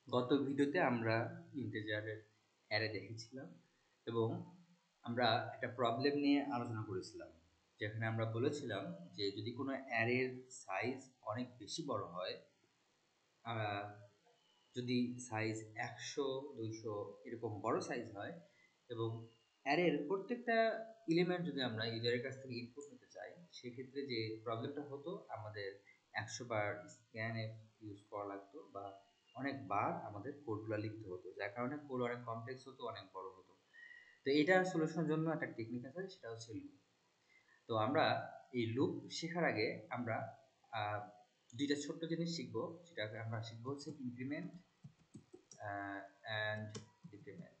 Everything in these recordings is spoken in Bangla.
গত ভিডিওতে আমরা ইন্টিজারের অ্যারে দেখেছিলাম এবং আমরা একটা প্রবলেম নিয়ে আলোচনা করেছিলাম, যেখানে আমরা বলেছিলাম যে যদি কোনো অ্যারের সাইজ অনেক বেশি বড় হয়, আহ, যদি সাইজ 100 200 এরকম বড় সাইজ হয় এবং অ্যারের প্রত্যেকটা এলিমেন্ট যদি আমরা ইউজারের কাছ থেকে ইনপুট নিতে চাই, সেক্ষেত্রে যে প্রবলেমটা হতো, আমাদের 100 বার স্ক্যানএফ ইউজ করা লাগতো বা অনেকবার আমাদের কোডগুলো লিখতে হতো, যার কারণে কোড অনেক কমপ্লেক্স হতো, অনেক বড় হতো। তো এটা সলিউশনের জন্য একটা টেকনিক আছে, সেটা হচ্ছে লুপ। তো আমরা এই লুপ শেখার আগে আমরা দুইটা ছোট্ট জিনিস শিখবো। সেটাকে আমরা শিখবো হচ্ছে ইনক্রিমেন্ট অ্যান্ড ডিক্রিমেন্ট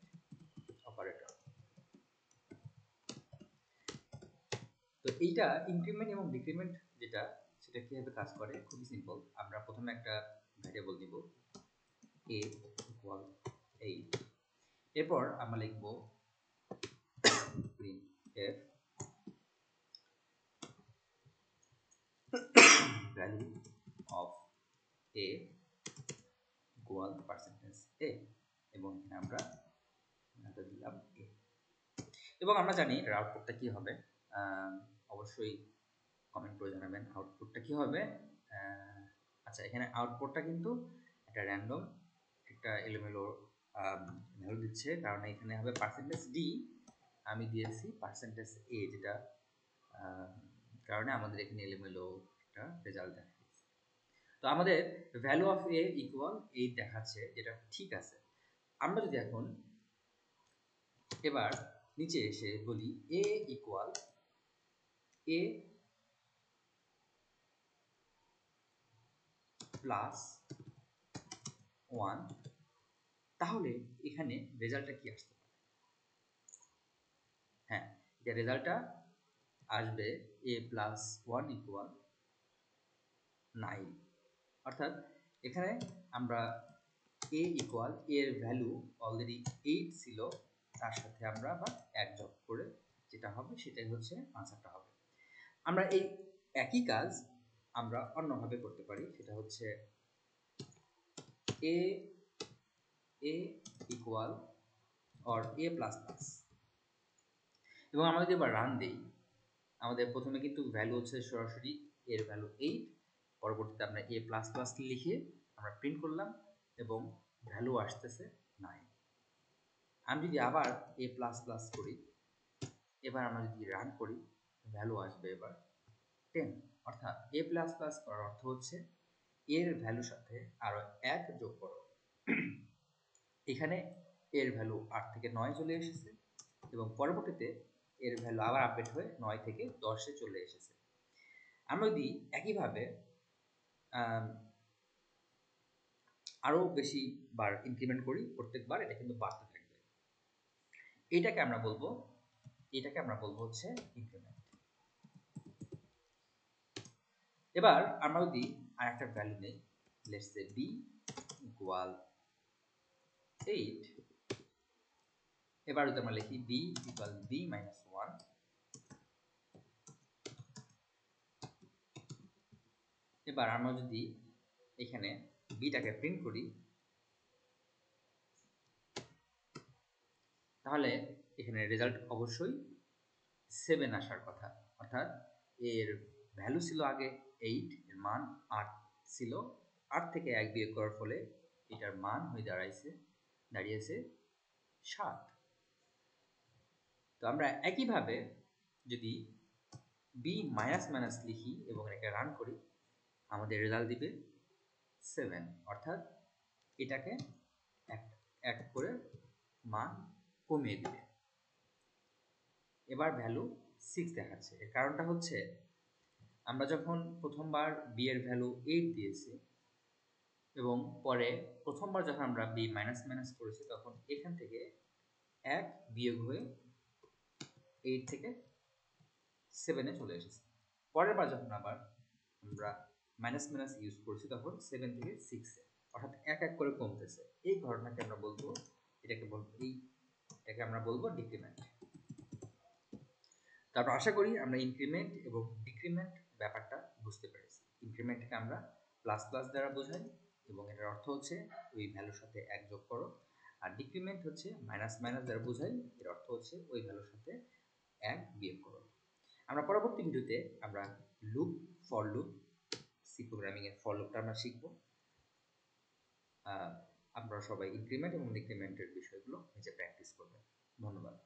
অপারেটর। তো এইটা ইনক্রিমেন্ট এবং ডিক্রিমেন্ট যেটা, সেটা কিভাবে কাজ করে খুবই সিম্পল। আমরা প্রথমে একটা ভ্যারিয়েবল দিব a ইকুয়াল 8, এরপর আমরা লিখব printf value of a equal %a, এবং এখানে আমরা দিলাম a। এবং আমরা জানি এর আউটপুটটা কি হবে। অবশ্যই কমেন্ট করে জানাবেন আউটপুটটা কি হবে। আচ্ছা, এখানে আউটপুটটা কিন্তু একটা র্যান্ডম একটা এলোমেলো ভ্যালু দিচ্ছে, কারণ এখানে হবে %d, আমি দিয়েছি %a, যেটা কারণে আমাদের এখানে এলোমেলো একটা রেজাল্ট দেখাচ্ছে। তো আমাদের ভ্যালু অফ a ইকুয়াল 8 দেখাচ্ছে, যেটা ঠিক আছে। আমরা যদি এখন এবার নিচে এসে বলি a ইকুয়াল a প্লাস 1, তাহলে এখানে রেজাল্টটা কি আসতে পারে? হ্যাঁ, এটা রেজাল্টটা আসবে a প্লাস 1 ইকুয়াল 9। অর্থাৎ এখানে আমরা a ইকুয়াল এর ভ্যালু অলরেডি 8 ছিল, তার সাথে আমরা আবার 1 যোগ করে যেটা হবে সেটাই হচ্ছে আনসারটা হবে। আমরা এই একই কাজ আমরা অন্যভাবে করতে পারি, সেটা হচ্ছে a equal or a plus plus, এবং আমরা যদি এবার রান দিই, আমাদের প্রথমে কিন্তু ভ্যালু হচ্ছে সরাসরি এর ভ্যালু 8, পরবর্তীতে আমরা a প্লাস প্লাস লিখে আমরা প্রিন্ট করলাম এবং ভ্যালু আসতেছে 9। আমি যদি আবার a প্লাস প্লাস করি, এবার আমরা যদি রান করি, ভ্যালু আসবে এবার 10। অর্থাৎ a প্লাস প্লাস করার অর্থ হচ্ছে এর ভ্যালুর সাথে আরো 1 যোগ করো। এখানে এর ভ্যালু 8 থেকে 9 চলে এসেছে এবং পরবর্তীতে এর ভ্যালু আবার আপডেট হয়ে 9 থেকে 10-এ চলে এসেছে। আমরা যদি একইভাবে আরো বেশি বার ইনক্রিমেন্ট করি, প্রত্যেকবার এটা কিন্তু বাড়তে থাকবে। এটাকে আমরা বলবো হচ্ছে ইনক্রিমেন্ট। এবার আমরা যদি আরেকটা ভ্যালু নেই, লেটস সে b ইকুয়াল 8, এবার যদি আমরা লিখি b ইকুয়াল b মাইনাস 1, এবার আমরা যদি এখানে বিটাকে প্রিন্ট করি, তাহলে এখানে রেজাল্ট অবশ্যই 7 আসার কথা। অর্থাৎ এর ভ্যালু ছিল আগে 8, এর মান 8 ছিল, 8 থেকে 1 বিয়োগ করার ফলে এটার মান হয়ে দাঁড়িয়েছে 7। তো আমরা একইভাবে যদি b মাইনাস মাইনাস লিখি এবং এটাকে রান করি, আমাদের রেজাল্ট দিবে 7। অর্থাৎ এটাকে এক করে মান কমিয়ে দিবে। এবার ভ্যালু 6 দেখাচ্ছে। এর কারণটা হচ্ছে আমরা যখন প্রথমবার b এর ভ্যালু 8 দিয়েছি এবং পরে প্রথমবার যখন আমরা b মাইনাস মাইনাস করেছি, তখন এখান থেকে 1 বিয়োগ হয়ে 8 থেকে 7-এ চলে এসেছে। পরের বার যখন আবার আমরা মাইনাস মাইনাস ইউজ করছি, তখন 7 থেকে 6-এ, অর্থাৎ এক এক করে কমতেছে। এই ঘটনাকে আমরা বলবো, এটাকে আমরা বলবো ডিক্রিমেন্ট। তারপর আশা করি আমরা ইনক্রিমেন্ট এবং ডিক্রিমেন্ট ব্যাপারটা বুঝতে পেরেছি। ইনক্রিমেন্টকে আমরা প্লাস প্লাস দ্বারা বোঝাই এবং এটার অর্থ হচ্ছে ওই ভ্যালুর সাথে 1 যোগ করো। আর ডিক্রিমেন্ট হচ্ছে মাইনাস মাইনাস দ্বারা বোঝাই, এর অর্থ হচ্ছে ওই ভ্যালুর সাথে 1 বিয়োগ করো। আমরা পরবর্তী ভিডিওতে আমরা loop, for loop, C programming এর ফর লুপটা আমরা শিখব। আপনারা সবাই ইনক্রিমেন্ট এবং ডিক্রিমেন্টের বিষয়গুলো নিজে প্র্যাকটিস করবেন। ধন্যবাদ।